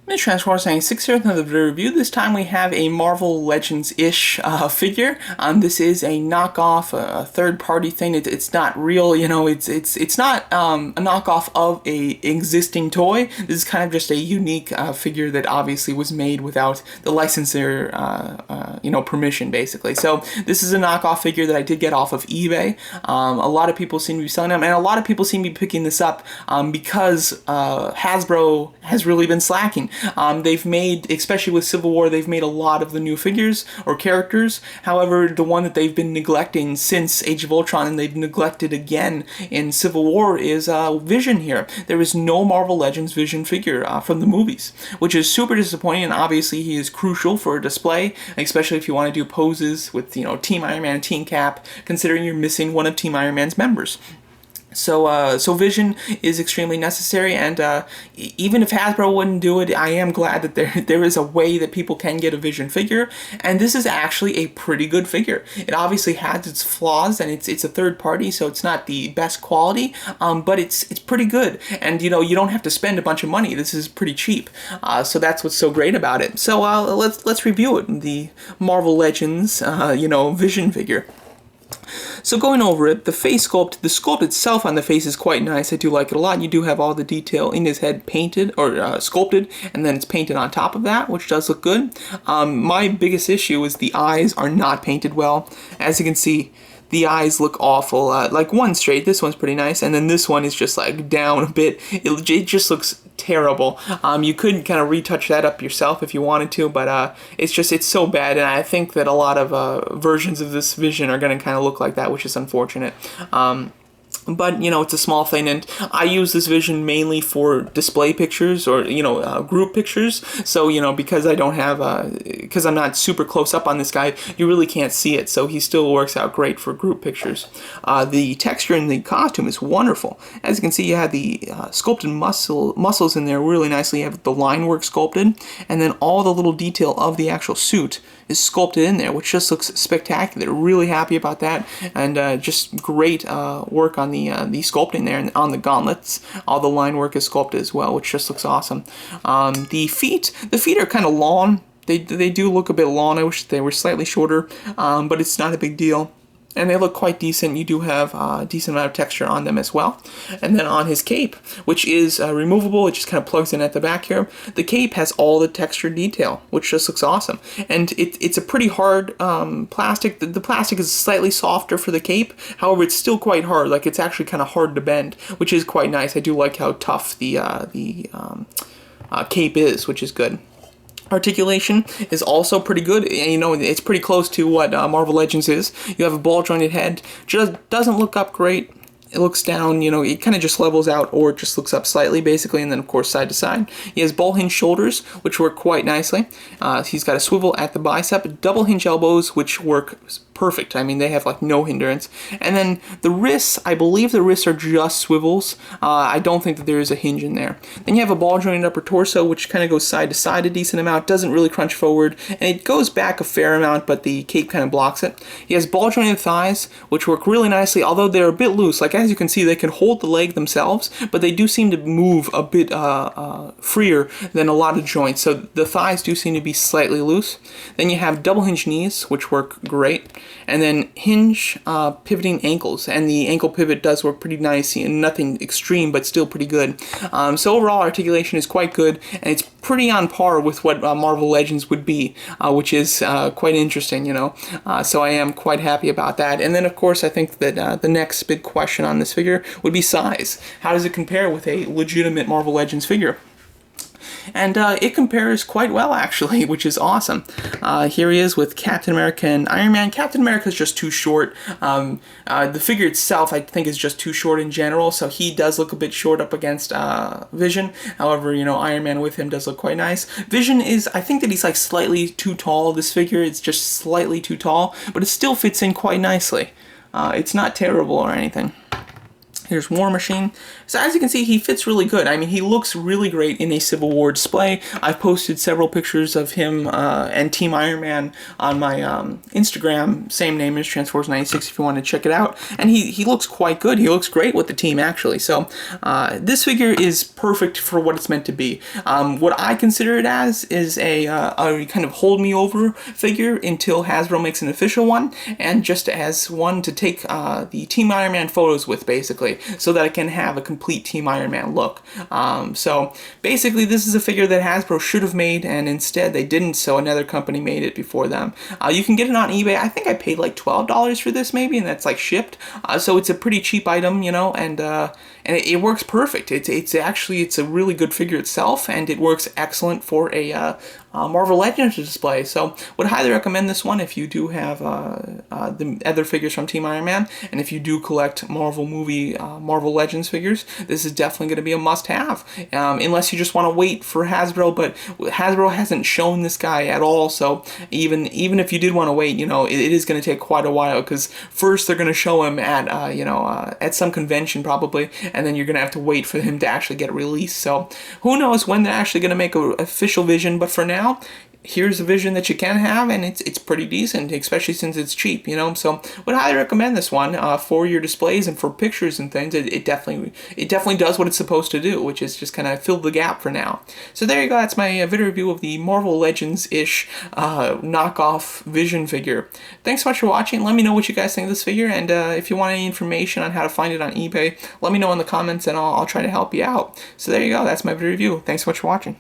Mr. Transformer saying 6th another video review. This time we have a Marvel Legends-ish figure. This is a knockoff, a third-party thing. It's not real, you know. It's not a knockoff of a existing toy. This is kind of just a unique figure that obviously was made without the licensor, permission, basically. So this is a knockoff figure that I did get off of eBay. A lot of people seem to be selling them, and a lot of people seem to be picking this up because Hasbro has really been slacking. They've made, especially with Civil War, they've made a lot of the new figures or characters. However, the one that they've been neglecting since Age of Ultron, and they've neglected again in Civil War, is Vision here. There is no Marvel Legends Vision figure from the movies, which is super disappointing, and obviously he is crucial for a display, especially if you want to do poses with, Team Iron Man and Team Cap, considering you're missing one of Team Iron Man's members. So Vision is extremely necessary, and even if Hasbro wouldn't do it, I am glad that there is a way that people can get a Vision figure, and this is actually a pretty good figure. It obviously has its flaws, and it's a third party, so it's not the best quality, but it's pretty good, and you don't have to spend a bunch of money. This is pretty cheap, so that's what's so great about it. So let's review it. The Marvel Legends, Vision figure. So going over it, the sculpt itself on the face is quite nice. I do like it a lot. You do have all the detail in his head painted or sculpted, and then it's painted on top of that, which does look good. My biggest issue is the eyes are not painted well. As you can see, the eyes look awful. Like one straight, this one's pretty nice, and then this one is just like down a bit. It just looks terrible. You could kind of retouch that up yourself if you wanted to, but it's so bad, and I think that a lot of versions of this Vision are going to kind of look like that, which is unfortunate. But, it's a small thing, and I use this Vision mainly for display pictures or, group pictures. So, because I don't have, because I'm not super close up on this guy, you really can't see it. So he still works out great for group pictures. The texture in the costume is wonderful. As you can see, you have the sculpted muscles in there really nicely. You have the line work sculpted, and then all the little detail of the actual suit is sculpted in there, which just looks spectacular. Really happy about that, and just great work on the sculpting there, and on the gauntlets, all the line work is sculpted as well, which just looks awesome. The feet are kind of long. They do look a bit long. I wish they were slightly shorter, but it's not a big deal. And they look quite decent. You do have a decent amount of texture on them as well. And then on his cape, which is removable, it just kind of plugs in at the back here. The cape has all the texture detail, which just looks awesome. And it's a pretty hard plastic. The plastic is slightly softer for the cape. However, it's still quite hard. Like, it's actually kind of hard to bend, which is quite nice. I do like how tough the cape is, which is good. Articulation is also pretty good. It's pretty close to what Marvel Legends is. You have a ball jointed head. Just doesn't look up great. It looks down, it kind of just levels out, or it just looks up slightly, basically, and then, of course, side to side. He has ball hinge shoulders, which work quite nicely. He's got a swivel at the bicep, double hinge elbows, which work perfect. I mean, they have, like, no hindrance. And then the wrists, I believe the wrists are just swivels. I don't think that there is a hinge in there. Then you have a ball jointed upper torso, which kind of goes side to side a decent amount, doesn't really crunch forward, and it goes back a fair amount, but the cape kind of blocks it. He has ball jointed thighs, which work really nicely, although they're a bit loose. Like, as you can see, they can hold the leg themselves, but they do seem to move a bit freer than a lot of joints, so the thighs do seem to be slightly loose. Then you have double hinge knees, which work great, and then hinge pivoting ankles, and the ankle pivot does work pretty nice, and nothing extreme, but still pretty good. So overall, articulation is quite good, and it's pretty on par with what Marvel Legends would be, which is quite interesting, so I am quite happy about that. And then, of course, I think that the next big question on this figure would be size. How does it compare with a legitimate Marvel Legends figure? And it compares quite well, actually, which is awesome. Here he is with Captain America and Iron Man. Captain America is just too short. The figure itself, I think, is just too short in general, so he does look a bit short up against Vision. However, Iron Man with him does look quite nice. Vision is, I think that he's like slightly too tall. This figure, it's just slightly too tall, but it still fits in quite nicely. It's not terrible or anything. Here's War Machine. So as you can see, he fits really good. I mean, he looks really great in a Civil War display. I've posted several pictures of him and Team Iron Man on my Instagram. Same name as Transforce96 if you want to check it out. And he looks quite good. He looks great with the team, actually. So this figure is perfect for what it's meant to be. What I consider it as is a kind of hold me over figure until Hasbro makes an official one, and just as one to take the Team Iron Man photos with, basically, so that I can have a complete Team Iron Man look. So basically this is a figure that Hasbro should have made, and instead they didn't, so another company made it before them. You can get it on eBay. I think I paid like $12 for this maybe, and that's like shipped. So it's a pretty cheap item, you know, and it works perfect. It's a really good figure itself, and it works excellent for a Marvel Legends display. So would highly recommend this one if you do have the other figures from Team Iron Man, and if you do collect Marvel Legends figures, this is definitely going to be a must-have, unless you just want to wait for Hasbro. But Hasbro hasn't shown this guy at all, so even if you did want to wait, you know, it is going to take quite a while, because first they're going to show him at at some convention probably, and then you're going to have to wait for him to actually get released. So who knows when they're actually going to make an official vision, but for now, here's a vision that you can have, and it's pretty decent, especially since it's cheap, you know. So would highly recommend this one for your displays and for pictures and things. It definitely does what it's supposed to do, which is just kind of fill the gap for now. So there you go. That's my video review of the Marvel Legends-ish knockoff Vision figure. Thanks so much for watching. Let me know what you guys think of this figure, and if you want any information on how to find it on eBay, let me know in the comments, and I'll try to help you out. So there you go. That's my video review. Thanks so much for watching.